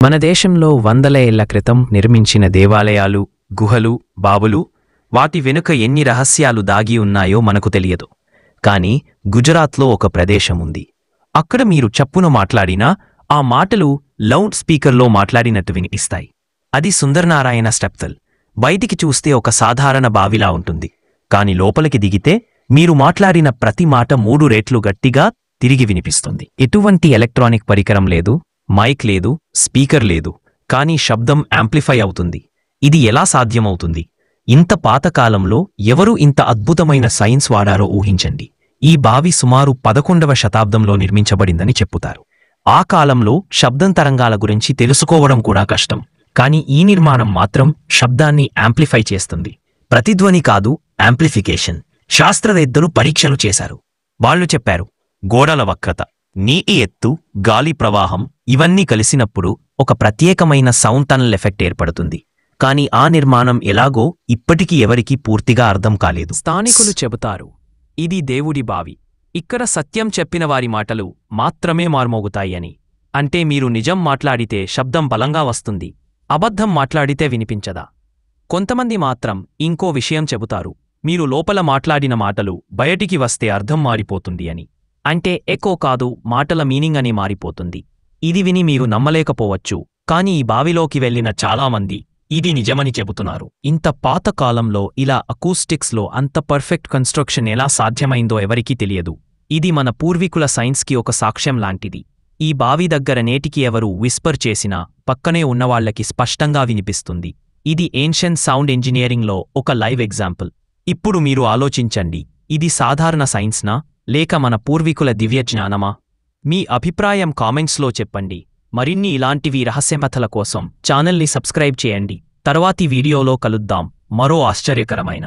మన దేశంలో వందల ఏళ్ల క్రితం నిర్మించిన దేవాలయాలు, గుహలు, బావులు, వాటి వెనుక ఎన్ని రహస్యాలు దాగి ఉన్నాయో మనకు తెలియదు. కాని గుజరాత్లో ఒక ప్రదేశముంది. అక్కడ మీరు చప్పున మాట్లాడినా ఆ మాటలు లౌడ్ స్పీకర్లో మాట్లాడినట్టు వినిపిస్తాయి. అది సుందరనారాయణ స్టెప్వెల్. బయటికి చూస్తే ఒక సాధారణ బావిలా ఉంటుంది. కాని లోపలికి దిగితే మీరు మాట్లాడిన ప్రతి మాట 3 రెట్లు గట్టిగా తిరిగి వినిపిస్తుంది. ఎటువంటి ఎలక్ట్రానిక్ పరికరం లేదు, మైక్ లేదు, స్పీకర్ లేదు, కానీ శబ్దం యాంప్లిఫై అవుతుంది. ఇది ఎలా సాధ్యమవుతుంది? ఇంత పాతకాలంలో ఎవరు ఇంత అద్భుతమైన సైన్స్ వాడారో ఊహించండి. ఈ బావి సుమారు 11వ శతాబ్దంలో నిర్మించబడిందని చెప్పుతారు. ఆ కాలంలో శబ్దం తరంగాల గురించి తెలుసుకోవడం కూడా కష్టం. కానీ ఈ నిర్మాణం మాత్రం శబ్దాన్ని యాంప్లిఫై చేస్తుంది. ప్రతిధ్వని కాదు, యాంప్లిఫికేషన్. శాస్త్రవేత్తలు పరీక్షలు చేశారు. వాళ్లు చెప్పారు, గోడల వక్రత, నీటి ఎత్తు, గాలి ప్రవాహం ఇవన్నీ కలిసినప్పుడు ఒక ప్రత్యేకమైన సౌండ్ టనల్ ఎఫెక్ట్ ఏర్పడుతుంది. కాని ఆ నిర్మాణం ఎలాగో ఇప్పటికీ ఎవరికీ పూర్తిగా అర్థం కాలేదు. స్థానికులు చెబుతారు, ఇది దేవుడి బావి. ఇక్కడ సత్యం చెప్పిన వారి మాటలు మాత్రమే మార్మోగుతాయని. అంటే మీరు నిజం మాట్లాడితే శబ్దం బలంగా వస్తుంది, అబద్ధం మాట్లాడితే వినిపించదా? కొంతమంది మాత్రం ఇంకో విషయం చెబుతారు, మీరు లోపల మాట్లాడిన మాటలు బయటికి వస్తే అర్థం మారిపోతుంది అని. అంటే ఎకో కాదు, మాటల మీనింగ్ అని మారిపోతుంది. ఇది విని మీరు నమ్మలేకపోవచ్చు, కాని ఈ బావిలోకి వెళ్లిన చాలామంది ఇది నిజమని చెబుతున్నారు. ఇంత పాత కాలంలో ఇలా అకూస్టిక్స్లో అంత పర్ఫెక్ట్ కన్స్ట్రక్షన్ ఎలా సాధ్యమైందో ఎవరికీ తెలియదు. ఇది మన పూర్వీకుల సైన్స్కి ఒక సాక్ష్యం లాంటిది. ఈ బావి దగ్గర నేటికి ఎవరు విస్పర్ చేసినా పక్కనే ఉన్నవాళ్లకి స్పష్టంగా వినిపిస్తుంది. ఇది ఏన్షియెంట్ సౌండ్ ఇంజనీరింగ్లో ఒక లైవ్ ఎగ్జాంపుల్. ఇప్పుడు మీరు ఆలోచించండి, ఇది సాధారణ సైన్స్నా లేక మన పూర్వీకుల దివ్య జ్ఞానమా? మీ అభిప్రాయం కామెంట్స్లో చెప్పండి. మరిన్ని ఇలాంటివి రహస్యకథల కోసం ఛానల్ని సబ్స్క్రైబ్ చేయండి. తర్వాతి వీడియోలో కలుద్దాం మరో ఆశ్చర్యకరమైన